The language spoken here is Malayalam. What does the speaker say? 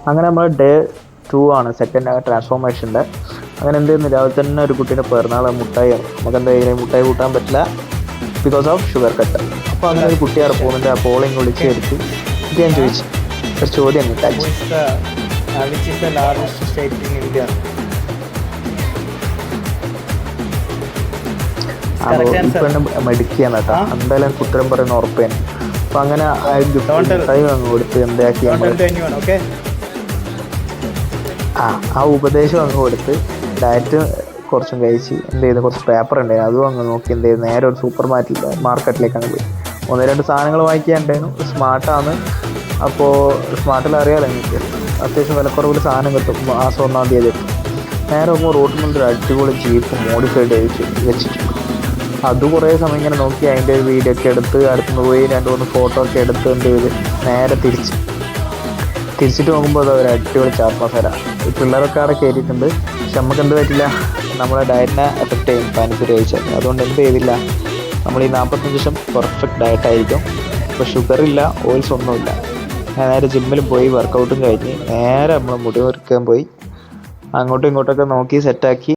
അങ്ങനെ നമ്മൾ ഡേ 2 ആണ്, സെക്കൻഡ് ട്രാൻസ്ഫോർമേഷൻ്റെ. അങ്ങനെ എന്ത് ചെയ്യുന്നു, രാവിലെ തന്നെ ഒരു കുട്ടീൻ്റെ പിറന്നാൾ മുട്ടായിയാണ്. നമുക്ക് എന്താ ചെയ്യുന്നത്, മുട്ടായി കൂട്ടാൻ പറ്റില്ല ബിക്കോസ് ഓഫ് ഷുഗർ കട്ട്. അപ്പോൾ അങ്ങനെ ഒരു കുട്ടി അവിടെ പോകുന്നുണ്ട്. ആ പോളിങ് വിളിച്ച് എടുത്ത് ഇത് ഞാൻ ചോദിച്ചു ഒരു ചോദ്യം Which is the largest state in India? മെഡിക്കാന്ന് കേട്ടോ. എന്തായാലും ഉത്തരം പറയുന്ന ഉറപ്പേന്. അപ്പം അങ്ങനെ മുട്ടായി അങ്ങ് കൊടുത്ത് എന്താക്കി ആ ഉപദേശം അങ്ങ് കൊടുത്ത് ഡയറ്റ് കുറച്ചും കഴിച്ച് എന്ത് ചെയ്ത് കുറച്ച് പേപ്പർ ഉണ്ടായിരുന്നു അതും അങ്ങ് നോക്കി എന്ത് ചെയ്ത് നേരെ ഒരു സൂപ്പർ മാർക്കറ്റിലേക്ക് അങ്ങ് പോയി. 1-2 സാധനങ്ങൾ വാങ്ങിക്കാനുണ്ടായിരുന്നു. സ്മാർട്ടാണ്. അപ്പോൾ സ്മാർട്ടിൽ അറിയാമല്ലോ എനിക്ക് അത്യാവശ്യം വിലക്കുറവിൽ സാധനം കിട്ടും. മാസം 1-ാം തീയതി എത്തും. നേരെ നോക്കുമ്പോൾ റോഡിൽ ഒരു അടിപൊളി ജീപ്പ് മോഡിഫൈഡ് വെച്ചിട്ടുണ്ട്. അത് കുറേ സമയം ഇങ്ങനെ നോക്കി അതിൻ്റെ ഒരു വീഡിയോ ഒക്കെ എടുത്ത് അടുത്തുനിന്ന് പോയി 2-3 ഫോട്ടോ ഒക്കെ എടുത്ത് എന്ത് ചെയ്ത് നേരെ തിരിച്ചിട്ട് നോക്കുമ്പോൾ അത് ഒരു അടിപൊളി ചാറ്റ് മസാല. ഈ പിള്ളേരൊക്കെ അവിടെ കയറിയിട്ടുണ്ട്. പക്ഷെ നമുക്ക് എന്ത് പറ്റില്ല, നമ്മളെ ഡയറ്റിനെ എഫക്റ്റ് ചെയ്യും പാനിപ്പൂരി കഴിച്ചാൽ. അതുകൊണ്ട് എന്ത് ചെയ്തില്ല, നമ്മൾ ഈ 45 ദിവസം പെർഫെക്റ്റ് ഡയറ്റായിരിക്കും. ഇപ്പോൾ ഷുഗറില്ല, ഓയിൽസ് ഒന്നുമില്ല. ഞാൻ നേരെ ജിമ്മിലും പോയി വർക്കൗട്ടും കഴിഞ്ഞ് നേരെ നമ്മൾ മുടി മുറിക്കാൻ പോയി. അങ്ങോട്ടും ഇങ്ങോട്ടൊക്കെ നോക്കി സെറ്റാക്കി